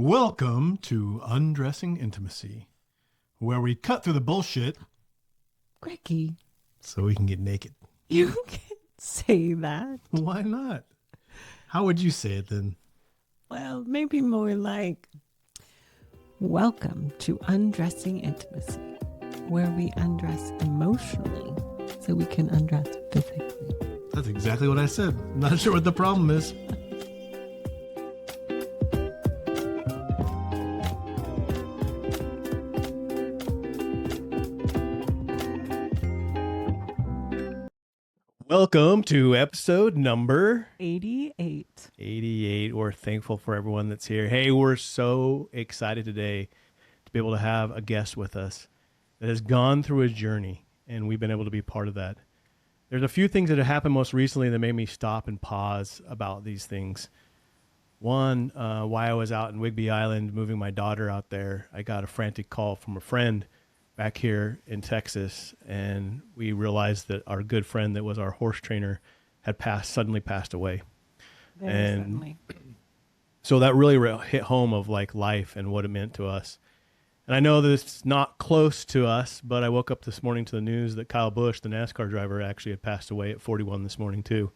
Welcome to Undressing Intimacy, where we cut through the bullshit Greggy, so we can get naked. you can't say that. Why not? How would you say it then? Well, maybe more like, welcome to Undressing Intimacy, where we undress emotionally so we can undress physically. That's exactly what I said. Not sure what the problem is. Welcome to episode number 88. 88. We're thankful for everyone that's here. Hey, we're so excited today to be able to have a guest with us that has gone through a journey, and we've been able to be part of that. There's a few things that have happened most recently that made me stop and pause about these things. One, while I was out in Whidbey Island moving my daughter out there, I got a frantic call from a friend back here in Texas, and we realized that our good friend that was our horse trainer had suddenly passed away. Very suddenly. So that really hit home of like life and what it meant to us. And I know that it's not close to us, but I woke up this morning to the news that Kyle Busch, the NASCAR driver, actually had passed away at 41 this morning too.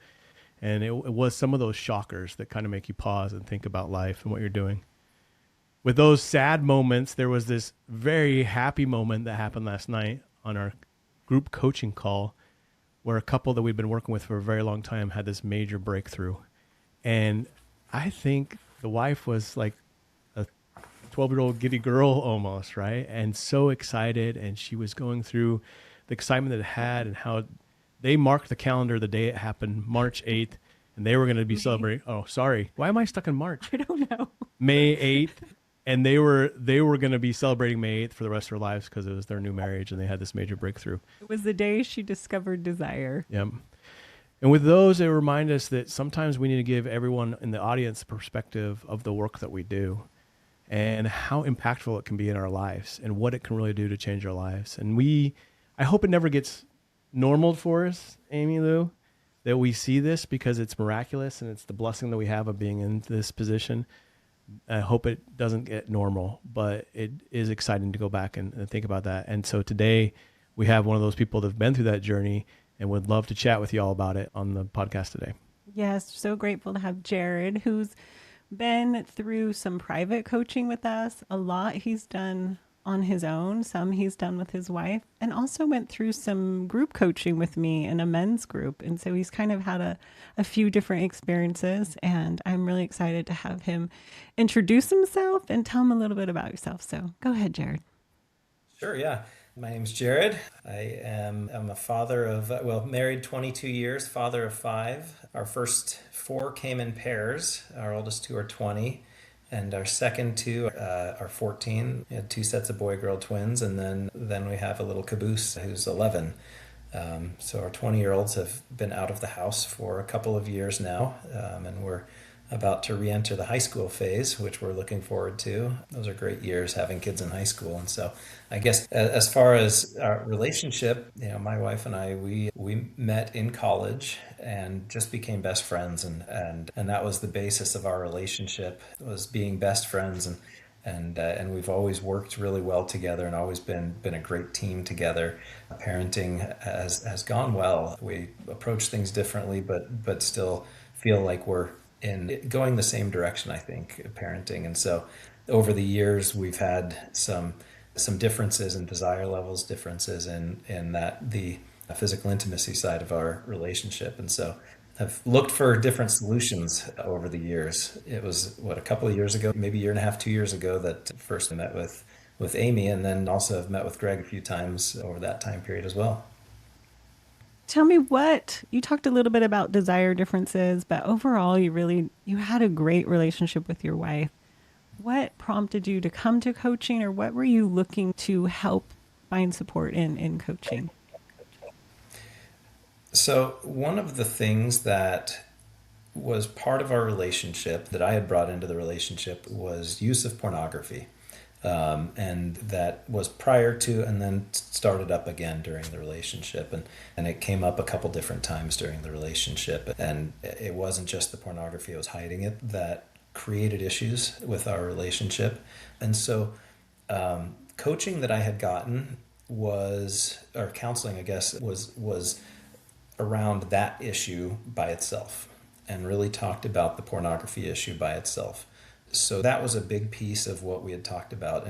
And it was some of those shockers that kind of make you pause and think about life and what you're doing. With those sad moments, there was this very happy moment that happened last night on our group coaching call where a couple that we'd been working with for a very long time had this major breakthrough. And I think the wife was like a 12-year-old giddy girl almost, right? And so excited. And she was going through the excitement that it had and how they marked the calendar the day it happened, March 8th. And they were going to be celebrating. Oh, sorry. Why am I stuck in March? I don't know. May 8th. And they were going to be celebrating May 8th for the rest of their lives because it was their new marriage and they had this major breakthrough. It was the day she discovered desire. Yep. And with those, it remind us that sometimes we need to give everyone in the audience a perspective of the work that we do and how impactful it can be in our lives and what it can really do to change our lives. And I hope it never gets normal for us, Amy Lou, that we see this because it's miraculous and it's the blessing that we have of being in this position. I hope it doesn't get normal, but it is exciting to go back and think about that. And so today we have one of those people that have been through that journey and would love to chat with you all about it on the podcast today. Yes, so grateful to have Jared, who's been through some private coaching with us. A lot he's done on his own, some he's done with his wife, and also went through some group coaching with me in a men's group. And so he's kind of had a few different experiences, and I'm really excited to have him introduce himself and tell him a little bit about yourself. So go ahead, Jared. Sure, yeah. My name's Jared. I'm a father of, married 22 years, father of 5. Our first 4 came in pairs. Our oldest 2 are 20. And our second 2 are 14. We had 2 sets of boy-girl twins, and then we have a little caboose who's 11. So our 20-year-olds have been out of the house for a couple of years now, and we're about to re-enter the high school phase, which we're looking forward to. Those are great years having kids in high school. And so I guess as far as our relationship, my wife and I, we met in college and just became best friends. And that was the basis of our relationship, was being best friends. And we've always worked really well together and always been a great team together. Parenting has gone well. We approach things differently, but still feel like we're going the same direction, I think, parenting. And so over the years, we've had some differences in desire levels, differences in that the physical intimacy side of our relationship. And so I've looked for different solutions over the years. It was, a couple of years ago, maybe a year and a half, 2 years ago, that first met with Amy, and then also have met with Greg a few times over that time period as well. Tell me you talked a little bit about desire differences, but overall you had a great relationship with your wife. What prompted you to come to coaching, or what were you looking to help find support in coaching? So one of the things that was part of our relationship that I had brought into the relationship was use of pornography. And that was prior to and then started up again during the relationship. And it came up a couple different times during the relationship. And it wasn't just the pornography, I was hiding it, that created issues with our relationship. And so coaching that I had gotten or counseling, I guess, was around that issue by itself, and really talked about the pornography issue by itself. So that was a big piece of what we had talked about.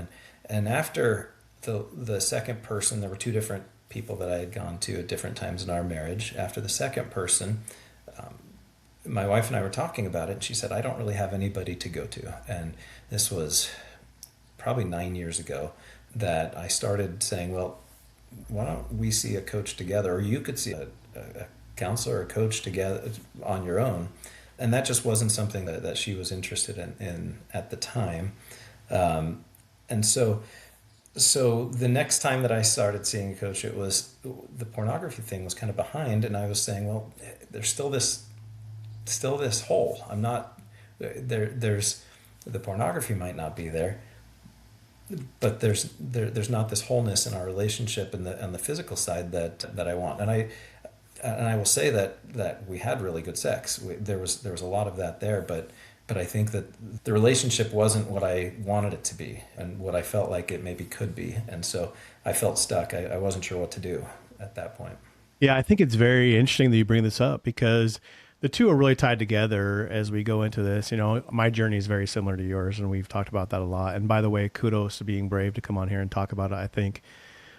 And after the second person, there were two different people that I had gone to at different times in our marriage. After the second person, my wife and I were talking about it, and she said, I don't really have anybody to go to. And this was probably 9 years ago that I started saying, well, why don't we see a coach together, or you could see a counselor or a coach together on your own. And that just wasn't something that she was interested in at the time. And so the next time that I started seeing a coach, it was the pornography thing was kind of behind, and I was saying, well, there's still this hole. I'm not there. There's the pornography might not be there, but there's not this wholeness in our relationship and the physical side that I want. And I will say that we had really good sex. There was a lot of that there, but I think that the relationship wasn't what I wanted it to be and what I felt like it maybe could be. And so I felt stuck. I wasn't sure what to do at that point. Yeah, I think it's very interesting that you bring this up, because the two are really tied together as we go into this. You know, my journey is very similar to yours, and we've talked about that a lot. And by the way, kudos to being brave to come on here and talk about it. I think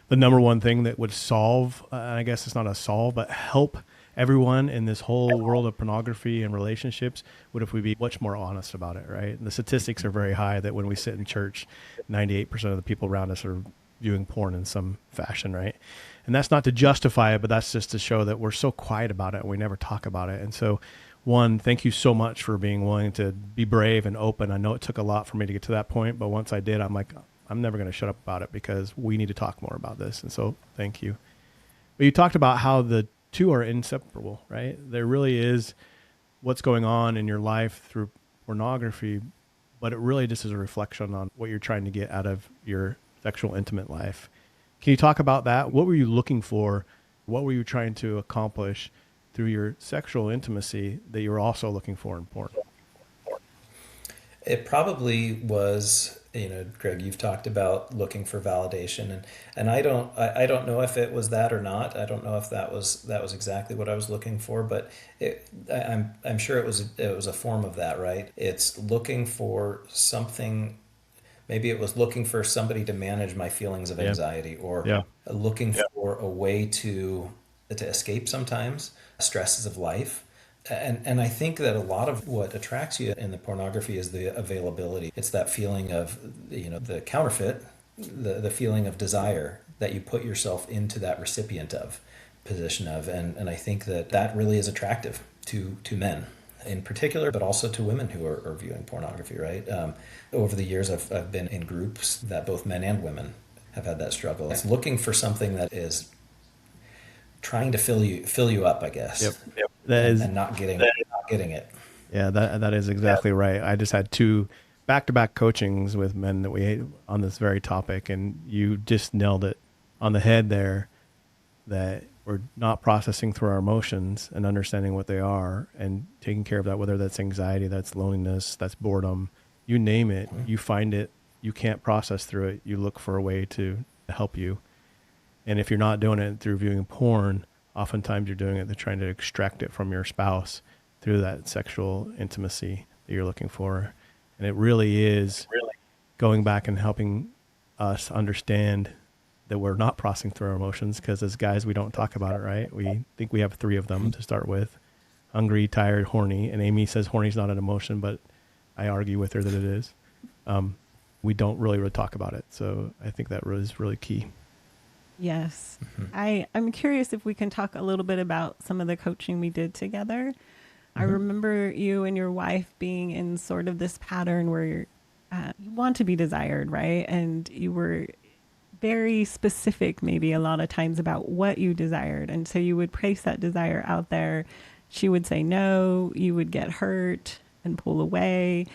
the number one thing that would solve, I guess it's not a solve, but help everyone in this whole world of pornography and relationships would if we be much more honest about it, right? And the statistics are very high that when we sit in church, 98% of the people around us are viewing porn in some fashion, right? And that's not to justify it, but that's just to show that we're so quiet about it and we never talk about it. And so, one, thank you so much for being willing to be brave and open. I know it took a lot for me to get to that point, but once I did, I'm like, I'm never going to shut up about it because we need to talk more about this. And so thank you. But you talked about how the two are inseparable, right? There really is what's going on in your life through pornography, but it really just is a reflection on what you're trying to get out of your sexual intimate life. Can you talk about that? What were you looking for? What were you trying to accomplish through your sexual intimacy that you were also looking for in porn? It probably was, Greg, you've talked about looking for validation, and I don't know if it was that or not. I don't know if that was exactly what I was looking for, but I'm sure it was a form of that, right? It's looking for something. Maybe it was looking for somebody to manage my feelings of anxiety, or looking for a way to escape sometimes stresses of life. And I think that a lot of what attracts you in the pornography is the availability. It's that feeling of, the counterfeit, the feeling of desire that you put yourself into that recipient of position of. And I think that really is attractive to men in particular, but also to women who are viewing pornography, right? Over the years, I've been in groups that both men and women have had that struggle. It's looking for something that is trying to fill you up, I guess. Yep. And not getting it. Yeah, that is exactly right. I just had 2 back-to-back coachings with men that we on this very topic, and you just nailed it on the head there, that we're not processing through our emotions and understanding what they are and taking care of that, whether that's anxiety, that's loneliness, that's boredom, you name it, you find it, you can't process through it, you look for a way to help you. And if you're not doing it through viewing porn, oftentimes you're doing it, they're trying to extract it from your spouse through that sexual intimacy that you're looking for. And it really is going back and helping us understand that we're not processing through our emotions, because as guys, we don't talk about it, right? We think we have 3 of them to start with: hungry, tired, horny. And Amy says horny is not an emotion, but I argue with her that it is. We don't really talk about it. So I think that is really key. Yes. I'm curious if we can talk a little bit about some of the coaching we did together. I remember you and your wife being in sort of this pattern where you want to be desired, right? And you were very specific, maybe a lot of times, about what you desired. And so you would place that desire out there. She would say no, you would get hurt and pull away.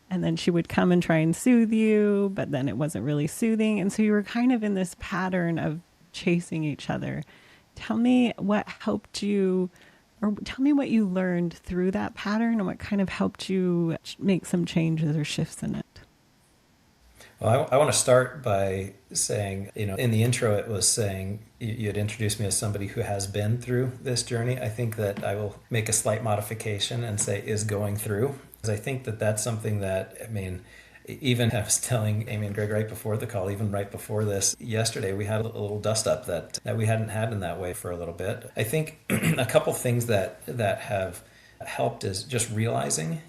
And then she would come and try and soothe you, but then it wasn't really soothing. And so you were kind of in this pattern of chasing each other. Tell me what helped you Or tell me what you learned through that pattern and what kind of helped you make some changes or shifts in it. Well, I want to start by saying, in the intro, it was saying you had introduced me as somebody who has been through this journey. I think that I will make a slight modification and say is going through, because I think that that's something that, even I was telling Amy and Greg right before the call, even right before this, yesterday, we had a little dust up that we hadn't had in that way for a little bit. I think a couple things that have helped is just realizing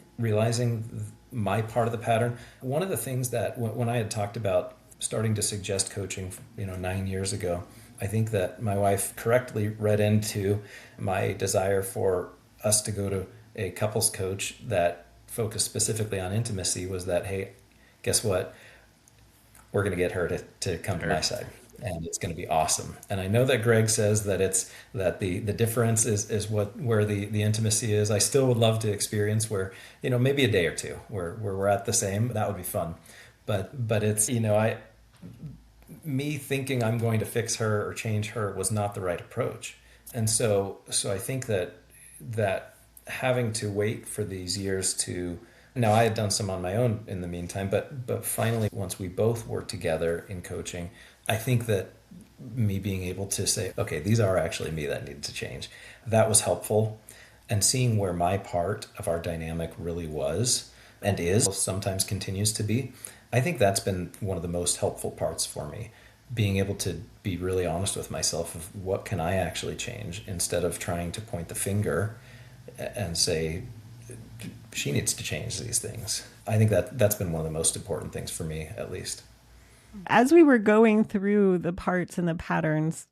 my part of the pattern. One of the things that when I had talked about starting to suggest coaching, 9 years ago, I think that my wife correctly read into my desire for us to go to a couples coach that focused specifically on intimacy was that, hey, guess what? We're going to get her to come to my side, and it's going to be awesome. And I know that Greg says that it's that the difference is where the intimacy is. I still would love to experience where, maybe a day or two where we're at the same. That would be fun. But it's, me thinking I'm going to fix her or change her was not the right approach. And so I think that having to wait for these years to, now I had done some on my own in the meantime, but finally, once we both worked together in coaching, I think that me being able to say, okay, these are actually me that needed to change, that was helpful. And seeing where my part of our dynamic really was and is, sometimes continues to be, I think that's been one of the most helpful parts for me. Being able to be really honest with myself of what can I actually change instead of trying to point the finger and say, she needs to change these things. I think that's been one of the most important things for me, at least. As we were going through the parts and the patterns,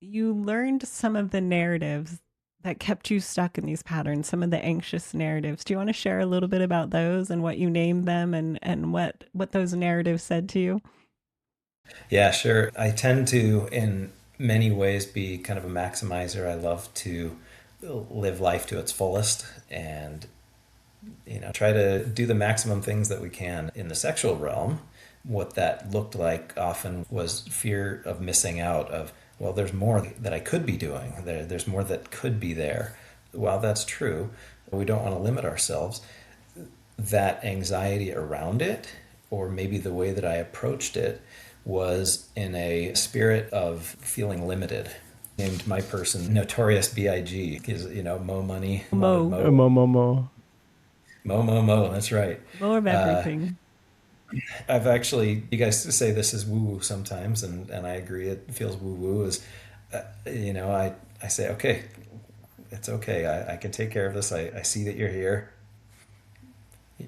you learned some of the narratives that kept you stuck in these patterns, some of the anxious narratives. Do you want to share a little bit about those and what you named them and what those narratives said to you? Yeah, sure. I tend to, in many ways, be kind of a maximizer. I love to live life to its fullest and try to do the maximum things that we can in the sexual realm. What that looked like often was fear of missing out, of, well, there's more that I could be doing. There's more that could be there. While that's true, we don't want to limit ourselves. That anxiety around it, or maybe the way that I approached it, was in a spirit of feeling limited. Named my person Notorious B.I.G. Is, Mo Money, Mo. Mo, Mo, mo, mo. Mo, Mo, Mo. That's right. More of everything. I've actually, you guys say this is woo woo sometimes, and I agree. It feels woo woo. Is, I say, okay, it's okay. I can take care of this. I see that you're here.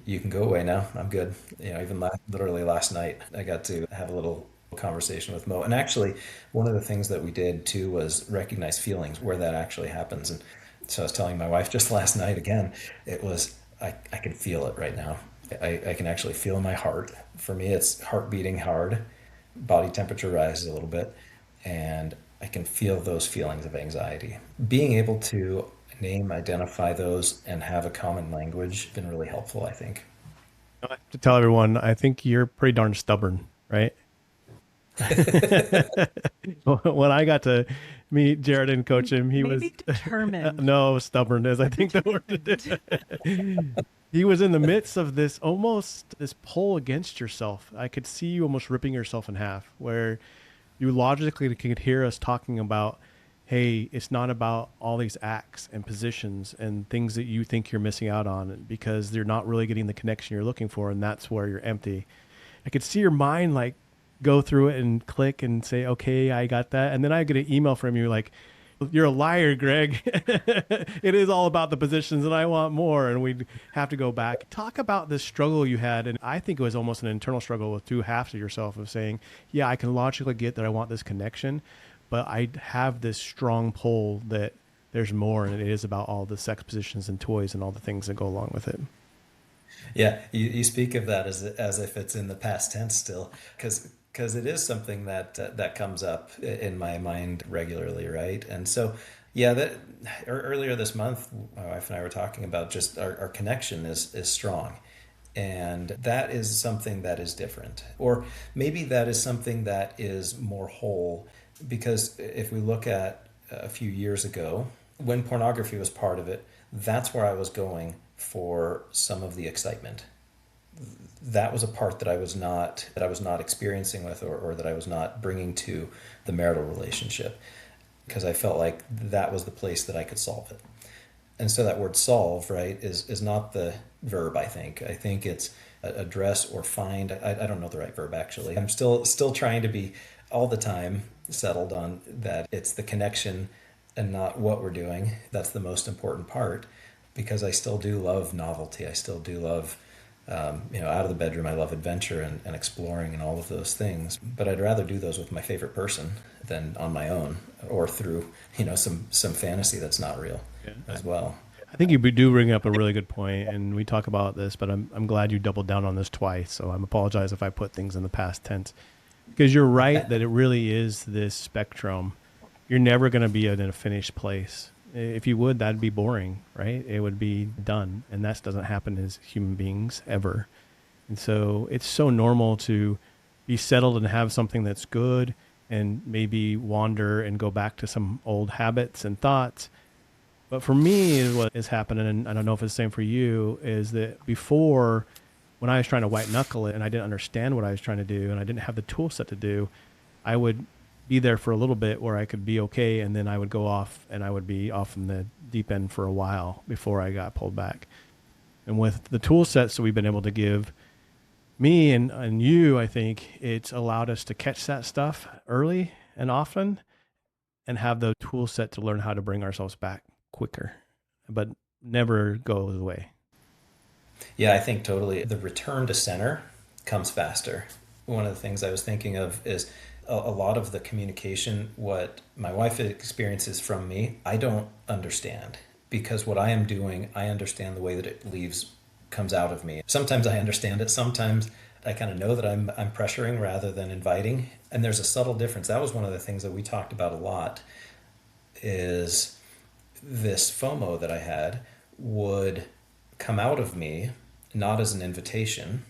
You can go away now. I'm good. Even literally last night, I got to have a little conversation with Mo. And actually, one of the things that we did too was recognize feelings where that actually happens. And so I was telling my wife just last night again, it was, I can feel it right now. I can actually feel my heart. For me, it's heart beating hard, body temperature rises a little bit, and I can feel those feelings of anxiety. Being able to name, identify those, and have a common language has been really helpful, I think. To tell everyone, I think you're pretty darn stubborn, right? When I got to meet Jared and coach him, he was Maybe determined. no, stubborn is I think the word. He was in the midst of this almost this pull against yourself. I could see you almost ripping yourself in half, where you logically could hear us talking about, hey, it's not about all these acts and positions and things that you think you're missing out on because they're not really getting the connection you're looking for, and that's where you're empty. I could see your mind like go through it and click and say, okay, I got that. And then I get an email from you like, you're a liar, Greg. It is all about the positions and I want more. And we'd have to go back. Talk about this struggle you had. And I think it was almost an internal struggle with two halves of yourself of saying, yeah, I can logically get that I want this connection, but I have this strong pull that there's more. And it is about all the sex positions and toys and all the things that go along with it. Yeah, you speak of that as if it's in the past tense still, because it is something that comes up in my mind regularly, right? And so, yeah, that earlier this month, my wife and I were talking about just our connection is strong, and that is something that is different, or maybe that is something that is more whole, because if we look at a few years ago, when pornography was part of it, that's where I was going for some of the excitement. That was a part that I was not experiencing with, or that I was not bringing to the marital relationship, because I felt like that was the place that I could solve it. And so that word solve, right, is not the verb, I think. I think it's address or find. I don't know the right verb, actually. I'm still trying to be all the time settled on that it's the connection and not what we're doing. That's the most important part, because I still do love novelty. I still do love, out of the bedroom, I love adventure and exploring and all of those things. But I'd rather do those with my favorite person than on my own, or through, some fantasy that's not real as well. I think you do bring up a really good point, and we talk about this, but I'm glad you doubled down on this twice. So I apologize if I put things in the past tense, because you're right that it really is this spectrum. You're never going to be in a finished place. If you would, that'd be boring, right? It would be done, and that doesn't happen as human beings ever. And so it's so normal to be settled and have something that's good, and maybe wander and go back to some old habits and thoughts. But for me, what is happening, and I don't know if it's the same for you, is that before, when I was trying to white knuckle it and I didn't understand what I was trying to do and I didn't have the tool set to do, I would be there for a little bit where I could be okay, and then I would go off and I would be off in the deep end for a while before I got pulled back. And with the tool sets that we've been able to give me and you, I think it's allowed us to catch that stuff early and often, and have the tool set to learn how to bring ourselves back quicker, but never goes away. Yeah, I think totally. The return to center comes faster. One of the things I was thinking of is a lot of the communication, what my wife experiences from me, I don't understand, because what I am doing, I understand the way that it comes out of me. Sometimes I understand it. Sometimes I kind of know that I'm pressuring rather than inviting. And there's a subtle difference. That was one of the things that we talked about a lot, is this FOMO that I had would come out of me not as an invitation,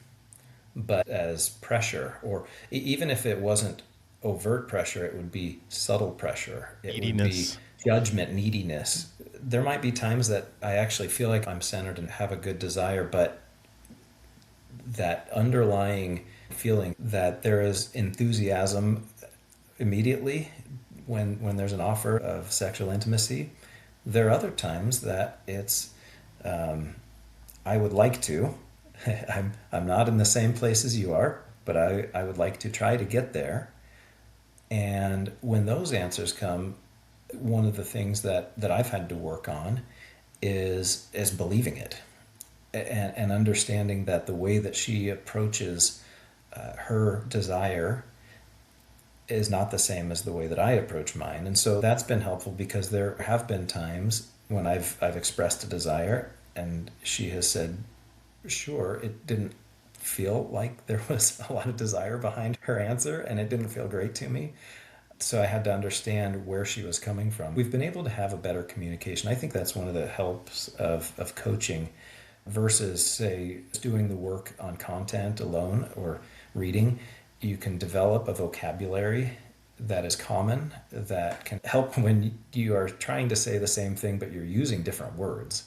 but as pressure. Or even if it wasn't overt pressure, it would be subtle pressure. It Neediness. would be judgment, neediness. There might be times that I actually feel like I'm centered and have a good desire, but that underlying feeling that there is enthusiasm immediately when there's an offer of sexual intimacy. There are other times that it's, I would like to, I'm not in the same place as you are, but I would like to try to get there. And when those answers come, one of the things that I've had to work on is believing it, and understanding that the way that she approaches her desire is not the same as the way that I approach mine. And so that's been helpful, because there have been times when I've expressed a desire and she has said, sure. It didn't feel like there was a lot of desire behind her answer, and it didn't feel great to me. So I had to understand where she was coming from. We've been able to have a better communication. I think that's one of the helps of coaching versus, say, doing the work on content alone or reading. You can develop a vocabulary that is common, that can help when you are trying to say the same thing, but you're using different words,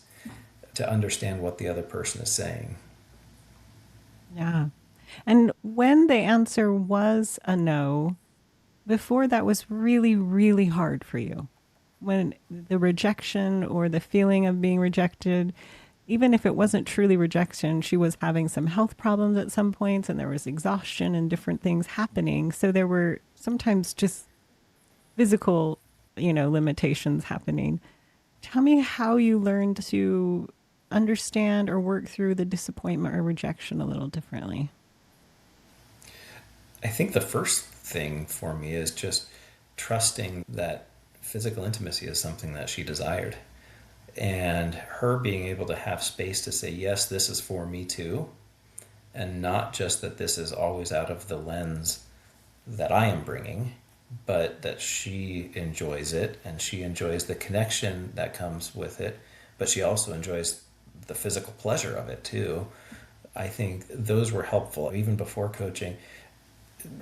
to understand what the other person is saying. Yeah. And when the answer was a no, before that was really, really hard for you. When the rejection or the feeling of being rejected, even if it wasn't truly rejection, she was having some health problems at some points, and there was exhaustion and different things happening. So there were sometimes just physical, limitations happening. Tell me how you learned to understand or work through the disappointment or rejection a little differently. I think the first thing for me is just trusting that physical intimacy is something that she desired, and her being able to have space to say, yes, this is for me too, and not just that this is always out of the lens that I am bringing, but that she enjoys it, and she enjoys the connection that comes with it, but she also enjoys the physical pleasure of it too. I think those were helpful. Even before coaching,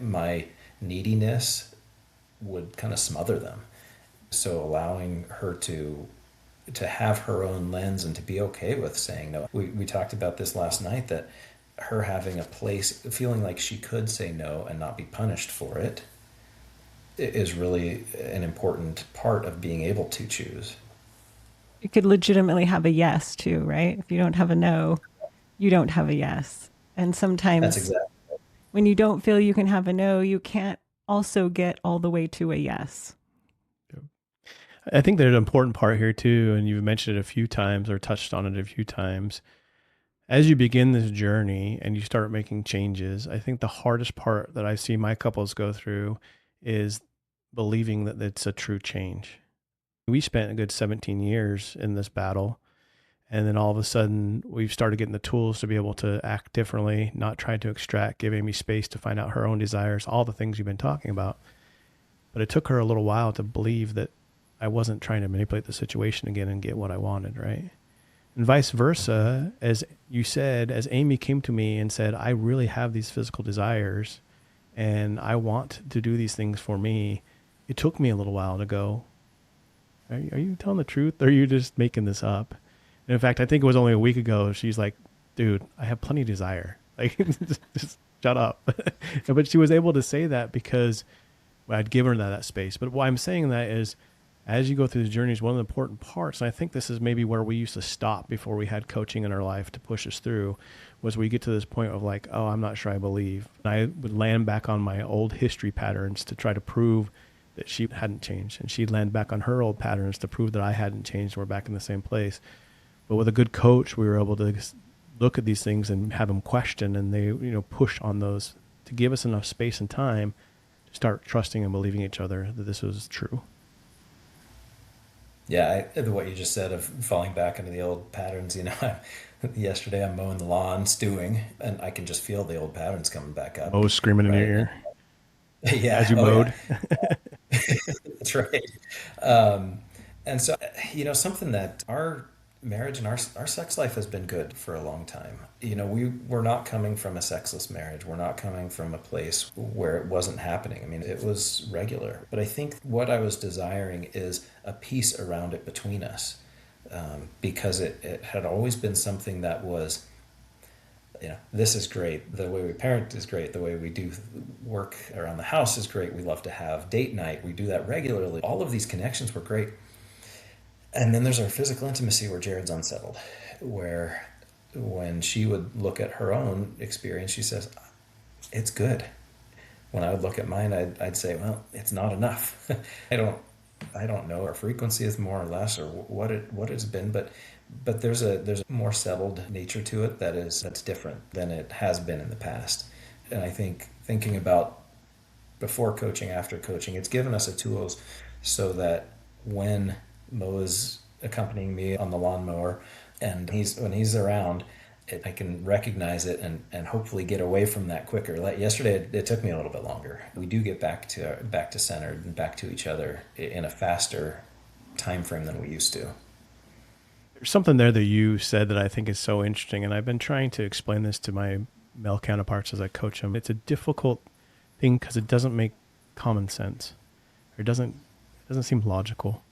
my neediness would kind of smother them. So allowing her to to have her own lens and to be okay with saying no. We talked about this last night, that her having a place, feeling like she could say no and not be punished for it, is really an important part of being able to choose. You could legitimately have a yes too, right? If you don't have a no, you don't have a yes. And That's sometimes exactly. when you don't feel you can have a no, you can't also get all the way to a yes. I think there's an important part here too, and you've mentioned it a few times or touched on it a few times. As you begin this journey and you start making changes, I think the hardest part that I see my couples go through is believing that it's a true change. We spent a good 17 years in this battle. And then all of a sudden, we've started getting the tools to be able to act differently, not trying to extract, give Amy space to find out her own desires, all the things you've been talking about. But it took her a little while to believe that I wasn't trying to manipulate the situation again and get what I wanted, right? And vice versa, as you said, as Amy came to me and said, I really have these physical desires and I want to do these things for me, it took me a little while to go, are you telling the truth or are you just making this up? And in fact, I think it was only a week ago, she's like, dude, I have plenty of desire. Like, just shut up. But she was able to say that because I'd given her that space. But why I'm saying that is, as you go through the journey is one of the important parts. And I think this is maybe where we used to stop before we had coaching in our life to push us through, was we get to this point of like, oh, I'm not sure I believe. And I would land back on my old history patterns to try to prove that she hadn't changed. And she'd land back on her old patterns to prove that I hadn't changed. We're back in the same place. But with a good coach, we were able to look at these things and have them question, and they, push on those to give us enough space and time to start trusting and believing each other that this was true. Yeah, what you just said of falling back into the old patterns, yesterday I'm mowing the lawn, stewing, and I can just feel the old patterns coming back up, Mo screaming in your right? ear as Yeah, you oh yeah, mowed. that's right. Um, and so, something that our marriage and our sex life has been good for a long time. We're not coming from a sexless marriage. We're not coming from a place where it wasn't happening. I mean, it was regular. But I think what I was desiring is a peace around it between us, because it had always been something that was, this is great. The way we parent is great. The way we do work around the house is great. We love to have date night. We do that regularly. All of these connections were great. And then there's our physical intimacy where Jared's unsettled, where when she would look at her own experience, she says, it's good. When I would look at mine, I'd say, well, it's not enough. I don't I don't know our frequency is more or less or what it's been, but there's a more settled nature to it that's different than it has been in the past. And I think thinking about before coaching, after coaching, it's given us the tools so that when Mo is accompanying me on the lawnmower and when he's around, I can recognize it and hopefully get away from that quicker. Like yesterday, it took me a little bit longer. We do get back to centered and back to each other in a faster time frame than we used to. There's something there that you said that I think is so interesting, and I've been trying to explain this to my male counterparts as I coach them. It's a difficult thing because it doesn't make common sense, or it doesn't seem logical.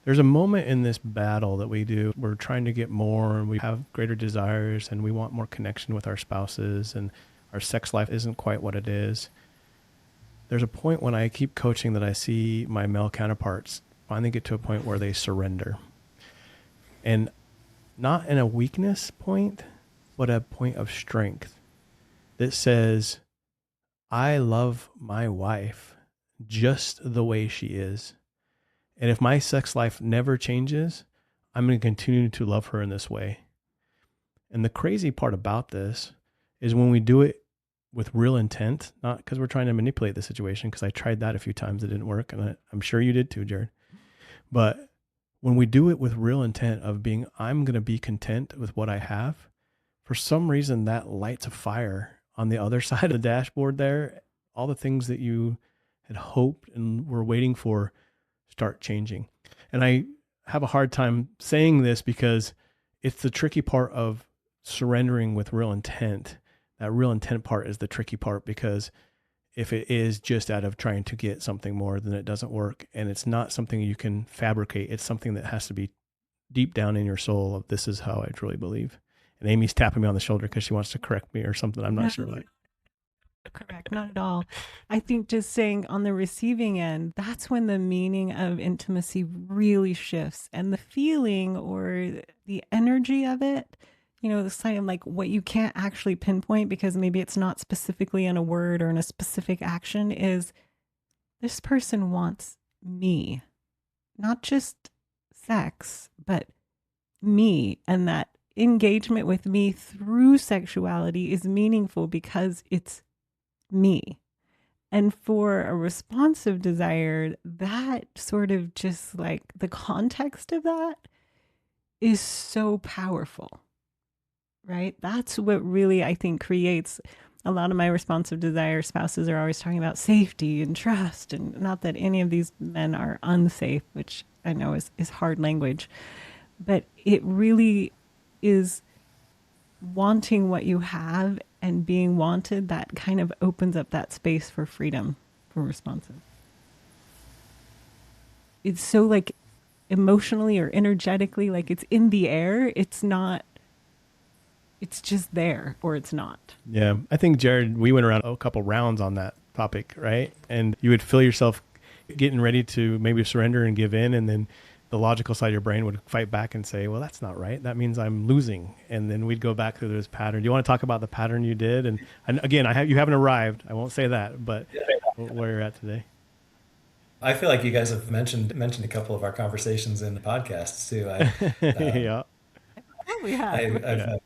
There's a moment in this battle that we do. We're trying to get more, and we have greater desires, and we want more connection with our spouses, and our sex life isn't quite what it is. There's a point when I keep coaching that I see my male counterparts finally get to a point where they surrender. And not in a weakness point, but a point of strength that says, I love my wife just the way she is. And if my sex life never changes, I'm going to continue to love her in this way. And the crazy part about this is when we do it with real intent, not because we're trying to manipulate the situation, because I tried that a few times, it didn't work. And I'm sure you did too, Jared. But when we do it with real intent of being, I'm going to be content with what I have, for some reason that lights a fire on the other side of the dashboard there. All the things that you had hoped and were waiting for start changing. And I have a hard time saying this because it's the tricky part of surrendering with real intent. That real intent part is the tricky part, because if it is just out of trying to get something more, then it doesn't work. And it's not something you can fabricate. It's something that has to be deep down in your soul of this is how I truly believe. And Amy's tapping me on the shoulder because she wants to correct me or something. I'm not sure. Like, correct, not at all. I think just saying on the receiving end, that's when the meaning of intimacy really shifts, and the feeling or the energy of it, the sign of like what you can't actually pinpoint because maybe it's not specifically in a word or in a specific action, is this person wants me, not just sex, but me. And that engagement with me through sexuality is meaningful because it's me. And for a responsive desire, that sort of just like the context of that is so powerful, right? That's what really, I think, creates a lot of my responsive desire spouses are always talking about safety and trust. And not that any of these men are unsafe, which I know is hard language, but it really is wanting what you have and being wanted that kind of opens up that space for freedom for responsive. It's so like emotionally or energetically, like it's in the air. It's not, it's just there or it's not. Yeah. I think, Jared, we went around a couple rounds on that topic, right? And you would feel yourself getting ready to maybe surrender and give in. And then the logical side of your brain would fight back and say, well, that's not right. That means I'm losing. And then we'd go back through this pattern. Do you want to talk about the pattern you did? And again, you haven't arrived. I won't say that, but where you're at today. I feel like you guys have mentioned a couple of our conversations in the podcasts too. Yeah. We have. I've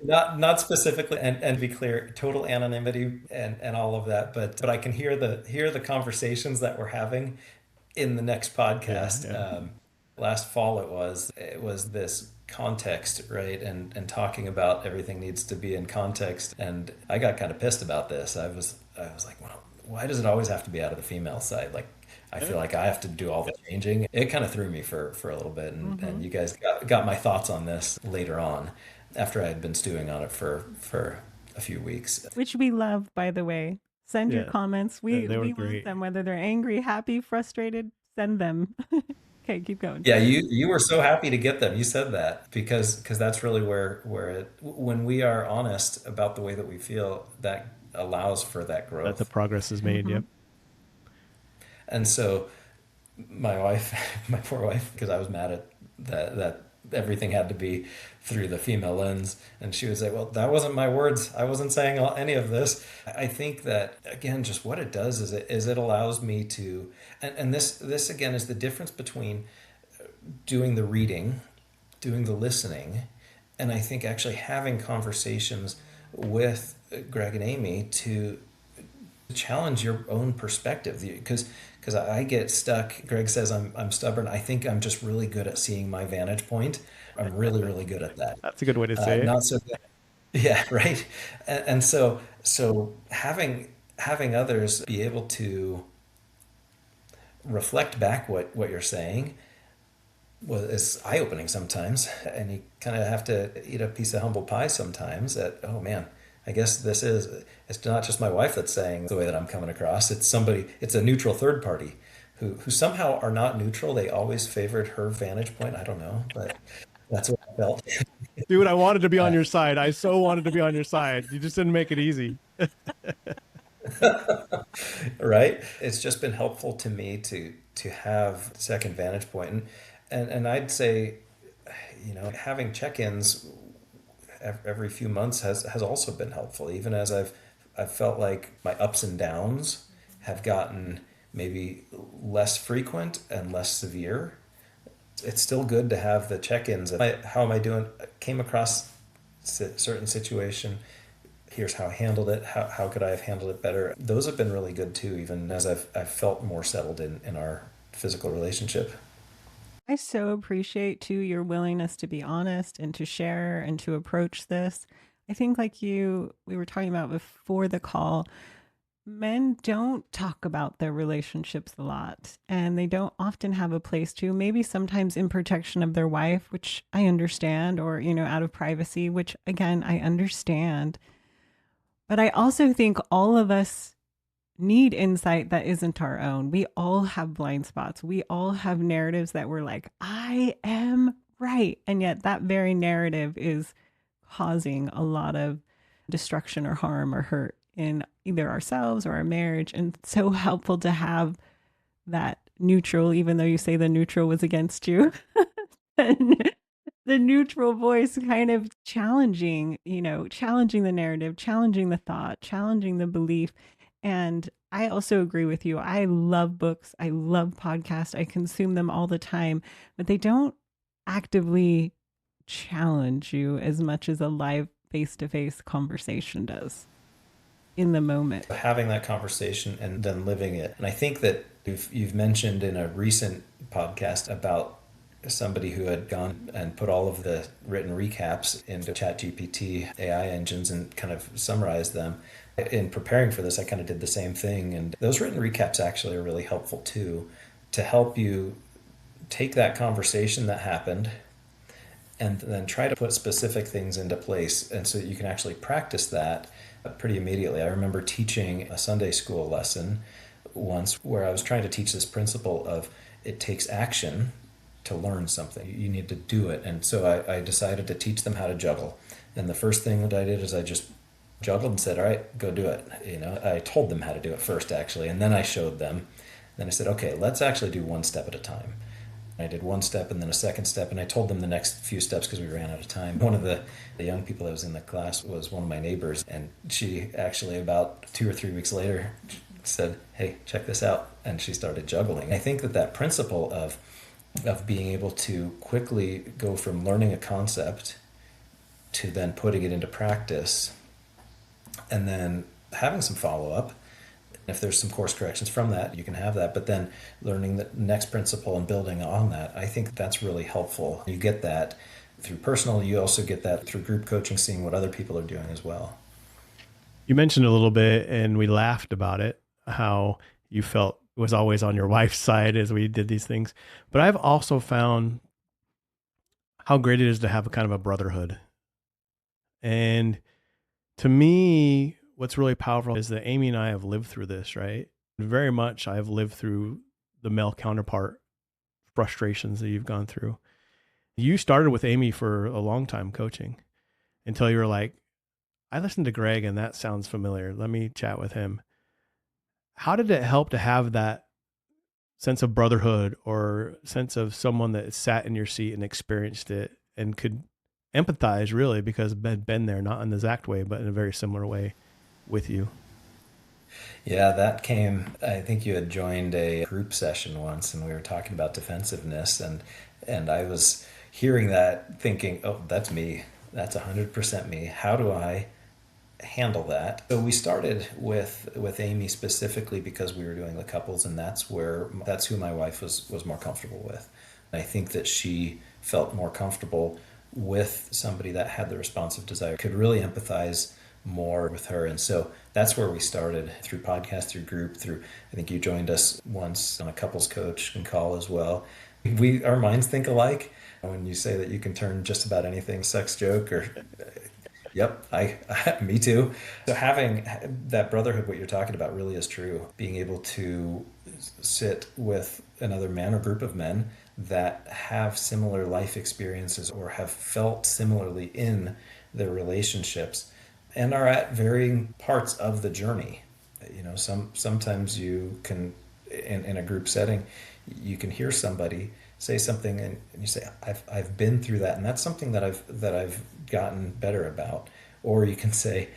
not specifically, and to be clear, total anonymity and all of that, but I can hear the conversations that we're having in the next podcast. Yeah. Last fall it was this context, right? And talking about everything needs to be in context. And I got kind of pissed about this. I was like, well, why does it always have to be out of the female side? Like, I feel like I have to do all the changing. It kind of threw me for a little bit. And you guys got my thoughts on this later on after I had been stewing on it for a few weeks. Which we love, by the way. Send your comments. We love them, whether they're angry, happy, frustrated, send them. Okay, keep going. Yeah, you were so happy to get them. You said that because that's really where when we are honest about the way that we feel, that allows for that growth. That the progress is made. Yep. And so my poor wife, because I was mad at that everything had to be through the female lens, and she would say, well, that wasn't my words. I wasn't saying any of this. I think that, again, just what it does is it allows me to, and this again is the difference between doing the reading, doing the listening, and I think actually having conversations with Greg and Amy to challenge your own perspective, because I get stuck. Greg says I'm stubborn. I think I'm just really good at seeing my vantage point. I'm really, really good at that. That's a good way to say it. Not so good. Yeah, right. And so having others be able to reflect back what you're saying is eye-opening sometimes, and you kind of have to eat a piece of humble pie sometimes. That, oh man, I guess it's not just my wife that's saying the way that I'm coming across. It's a neutral third party who somehow are not neutral. They always favored her vantage point. I don't know, but that's what I felt. Dude, I wanted to be on your side. I so wanted to be on your side. You just didn't make it easy. Right? It's just been helpful to me to have second vantage point. And I'd say, having check-ins every few months has also been helpful, even as I've felt like my ups and downs have gotten maybe less frequent and less severe. It's still good to have the check-ins of how am I doing? Came across a certain situation. Here's how I handled it. How could I have handled it better? Those have been really good too, even as I've felt more settled in our physical relationship. I so appreciate too your willingness to be honest and to share and to approach this. I think like we were talking about before the call, men don't talk about their relationships a lot, and they don't often have a place to, maybe sometimes in protection of their wife, which I understand, or, out of privacy, which again, I understand. But I also think all of us need insight that isn't our own. We all have blind spots. We all have narratives that we're like, I am Right. And yet that very narrative is causing a lot of destruction or harm or hurt in either ourselves or our marriage. And it's so helpful to have that neutral, even though you say the neutral was against you, and the neutral voice kind of challenging, challenging the narrative, challenging the thought, challenging the belief. And I also agree with you. I love books. I love podcasts. I consume them all the time, but they don't actively challenge you as much as a live face to face conversation does in the moment. Having that conversation and then living it. And I think that you've mentioned in a recent podcast about somebody who had gone and put all of the written recaps into ChatGPT AI engines and kind of summarized them. In preparing for this, I kind of did the same thing. And those written recaps actually are really helpful too, to help you take that conversation that happened and then try to put specific things into place, and so that you can actually practice that pretty immediately. I remember teaching a Sunday school lesson once where I was trying to teach this principle of it takes action to learn something. You need to do it. And so I decided to teach them how to juggle. And the first thing that I did is I just juggled and said, all right, go do it. I told them how to do it first, actually, and then I showed them. Then I said, okay, let's actually do one step at a time. I did one step and then a second step, and I told them the next few steps because we ran out of time. One of the young people that was in the class was one of my neighbors, and she actually about 2 or 3 weeks later said, hey, check this out, and she started juggling. I think that principle of being able to quickly go from learning a concept to then putting it into practice and then having some follow-up. If there's some course corrections from that, you can have that, but then learning the next principle and building on that, I think that's really helpful. You get that through personal, you also get that through group coaching, seeing what other people are doing as well. You mentioned a little bit, and we laughed about it, how you felt was always on your wife's side as we did these things. But I've also found how great it is to have a kind of a brotherhood. And to me, what's really powerful is that Amy and I have lived through this, right? Very much I've lived through the male counterpart frustrations that you've gone through. You started with Amy for a long time coaching until you were like, I listened to Greg and that sounds familiar. Let me chat with him. How did it help to have that sense of brotherhood or sense of someone that sat in your seat and experienced it and could empathize, really, because had been there, not in the exact way, but in a very similar way with you? Yeah, that came, I think you had joined a group session once and we were talking about defensiveness, and I was hearing that thinking, oh, that's me. That's 100% me. How do I handle that? So we started with Amy specifically because we were doing the couples, and that's who my wife was more comfortable with. And I think that she felt more comfortable with somebody that had the responsive desire, could really empathize more with her. And so that's where we started, through podcast, through group, I think you joined us once on a couples coach and call as well. Our minds think alike. When you say that you can turn just about anything sex joke or yep, me too. So having that brotherhood, what you're talking about, really is true. Being able to sit with another man or group of men that have similar life experiences or have felt similarly in their relationships and are at varying parts of the journey. Sometimes you can, in a group setting, you can hear somebody say something and you say, I've been through that, and that's something that I've gotten better about. Or you can say,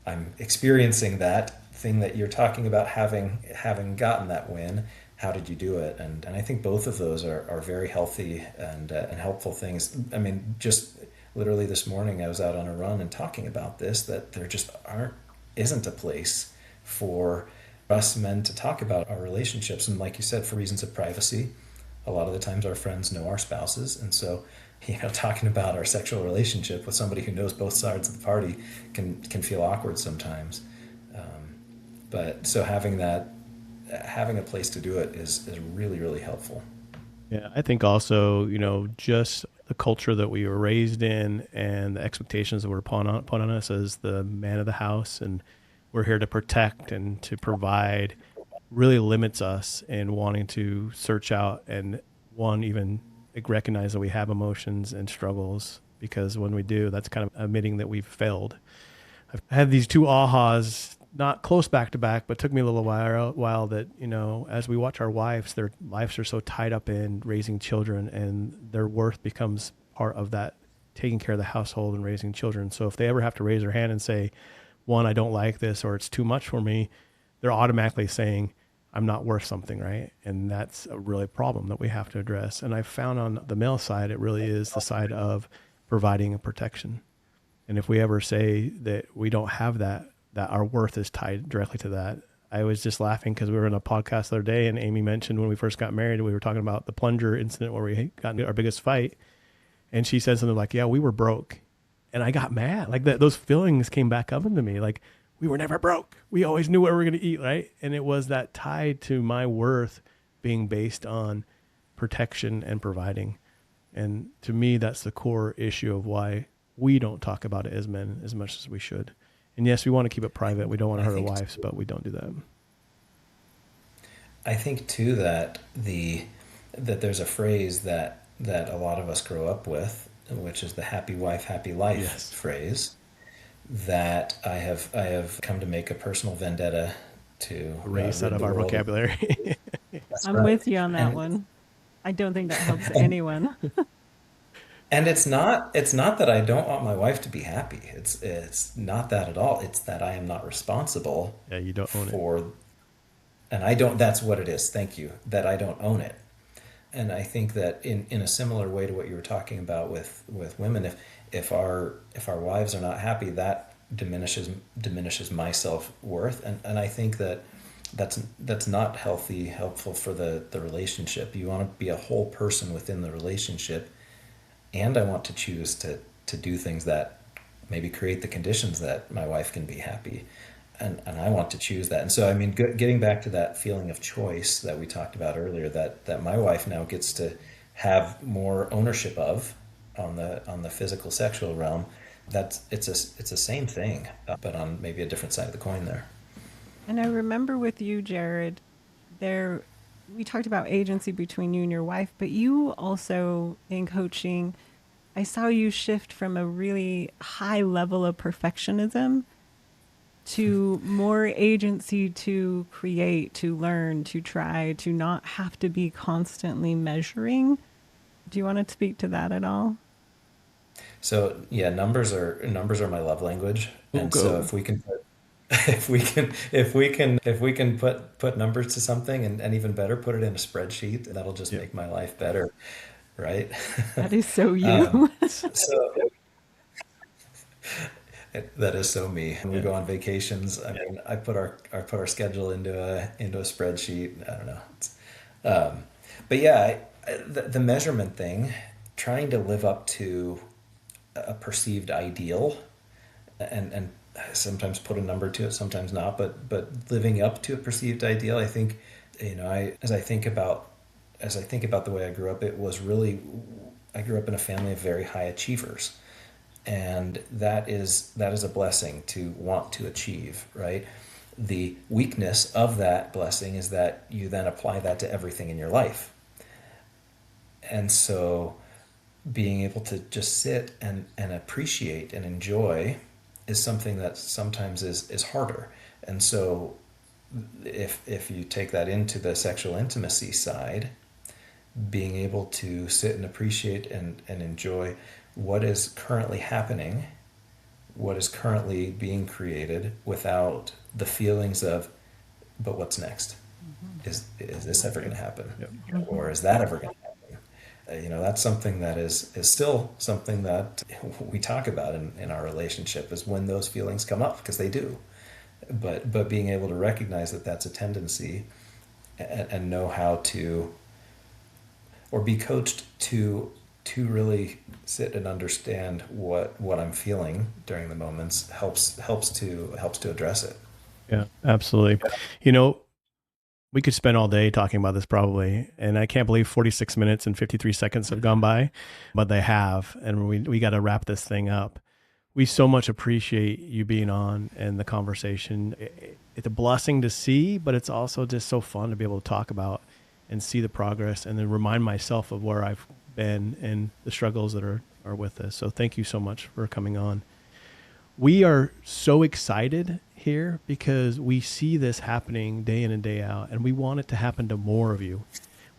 I'm experiencing that thing that you're talking about, having gotten that win. How did you do it? And I think both of those are very healthy and helpful things. I mean, just literally this morning I was out on a run and talking about this, that there just isn't a place for us men to talk about our relationships. And like you said, for reasons of privacy, a lot of the times our friends know our spouses. And so, talking about our sexual relationship with somebody who knows both sides of the party can feel awkward sometimes. But so having a place to do it is really, really helpful. Yeah, I think also, just the culture that we were raised in and the expectations that were put on us as the man of the house, and we're here to protect and to provide, really limits us in wanting to search out and even like, recognize that we have emotions and struggles, because when we do, that's kind of admitting that we've failed. I've had these two ahas, not close back to back, but took me a little while that, as we watch our wives, their lives are so tied up in raising children, and their worth becomes part of that, taking care of the household and raising children. So if they ever have to raise their hand and say, one, I don't like this, or it's too much for me, they're automatically saying, I'm not worth something, right? And that's a really problem that we have to address. And I've found on the male side, it really is the side of providing a protection. And if we ever say that we don't have that our worth is tied directly to that. I was just laughing because we were in a podcast the other day, and Amy mentioned when we first got married, we were talking about the plunger incident where we got into our biggest fight. And she said something like, yeah, we were broke. And I got mad. Like those feelings came back up into me. Like, we were never broke. We always knew what we were going to eat, right? And it was that tied to my worth being based on protection and providing. And to me, that's the core issue of why we don't talk about it as men as much as we should. And yes, we want to keep it private. We don't want to hurt our wives, but we don't do that. I think too that there's a phrase that a lot of us grow up with, which is the happy wife, happy life phrase, that I have come to make a personal vendetta to erase out of our vocabulary. I'm with you on that one. I don't think that helps anyone. And it's not that I don't want my wife to be happy. It's not that at all. It's that I am not responsible. Yeah, you don't own it. And I don't. That's what it is. Thank you. That I don't own it. And I think that in a similar way to what you were talking about with women, if our wives are not happy, that diminishes my self-worth, and I think that's not helpful for the relationship. You want to be a whole person within the relationship, and I want to choose to do things that maybe create the conditions that my wife can be happy, and I want to choose that. And so, I mean, getting back to that feeling of choice that we talked about earlier, that my wife now gets to have more ownership of on the physical sexual realm, it's the same thing, but on maybe a different side of the coin there. And I remember with you, Jared, we talked about agency between you and your wife, but you also, in coaching, I saw you shift from a really high level of perfectionism to more agency to create, to learn, to try, to not have to be constantly measuring. Do you want to speak to that at all? So yeah, numbers are my love language, and so if we can put numbers to something, and even better, put it in a spreadsheet, that'll just make my life better, right? That is so you. So that is so me. When we go on vacations, I mean, I put our schedule into a spreadsheet. I don't know. But yeah, the measurement thing, trying to live up to a perceived ideal, and sometimes put a number to it, sometimes not, but living up to a perceived ideal. I think, as I think about the way I grew up, I grew up in a family of very high achievers, and that is a blessing to want to achieve, right? The weakness of that blessing is that you then apply that to everything in your life. And so being able to just sit and appreciate and enjoy is something that sometimes is harder. And so if you take that into the sexual intimacy side, being able to sit and appreciate and enjoy what is currently happening, what is currently being created, without the feelings of, but what's next? Is this ever going to happen? Yep. Or is that ever going to happen? That's something that is still something that we talk about in our relationship, is when those feelings come up, because they do. But being able to recognize that that's a tendency, and know how to, or be coached to really sit and understand what I'm feeling during the moments helps to address it. Yeah, absolutely. We could spend all day talking about this probably, and I can't believe 46 minutes and 53 seconds have gone by, but they have, and we got to wrap this thing up. We so much appreciate you being on and the conversation. It's a blessing to see, but it's also just so fun to be able to talk about and see the progress, and then remind myself of where I've Ben and the struggles that are with this. So thank you so much for coming on. We are so excited here because we see this happening day in and day out, and we want it to happen to more of you.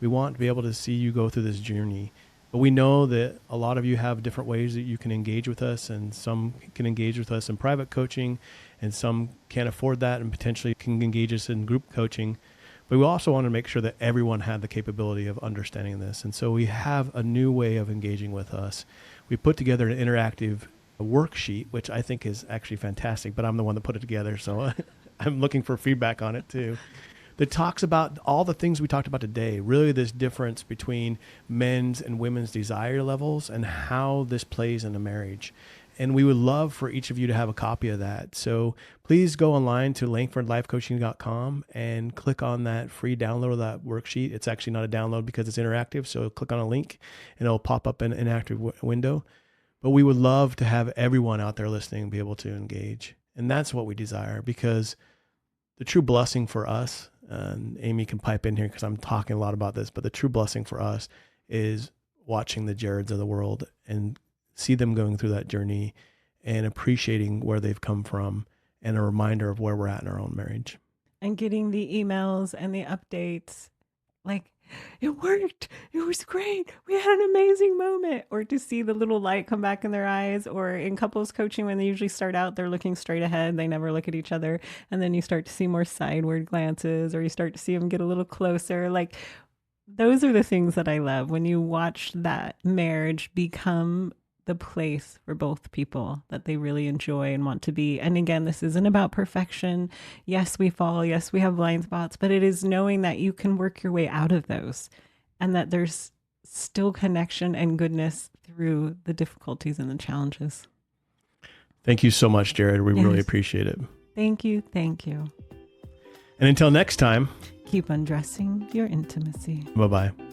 We want to be able to see you go through this journey. But we know that a lot of you have different ways that you can engage with us, and some can engage with us in private coaching, and some can't afford that and potentially can engage us in group coaching. But we also want to make sure that everyone had the capability of understanding this. And so we have a new way of engaging with us. We put together an interactive worksheet, which I think is actually fantastic, but I'm the one that put it together. So I'm looking for feedback on it too. That talks about all the things we talked about today, really this difference between men's and women's desire levels and how this plays in a marriage. And we would love for each of you to have a copy of that. So please go online to langfordlifecoaching.com and click on that free download of that worksheet. It's actually not a download because it's interactive. So click on a link and it'll pop up in an interactive window. But we would love to have everyone out there listening be able to engage. And that's what we desire, because the true blessing for us, and Amy can pipe in here because I'm talking a lot about this, but the true blessing for us is watching the Jareds of the world and see them going through that journey and appreciating where they've come from, and a reminder of where we're at in our own marriage. And getting the emails and the updates, like, it worked, it was great, we had an amazing moment, or to see the little light come back in their eyes. Or in couples coaching, when they usually start out, they're looking straight ahead, they never look at each other, and then you start to see more sideward glances, or you start to see them get a little closer. Like, those are the things that I love, when you watch that marriage become the place for both people that they really enjoy and want to be. And again, this isn't about perfection. Yes, we fall. Yes, we have blind spots, but it is knowing that you can work your way out of those, and that there's still connection and goodness through the difficulties and the challenges. Thank you so much, Jared. We Yes. really appreciate it. Thank you. Thank you. And until next time, Keep undressing your intimacy. bye-bye.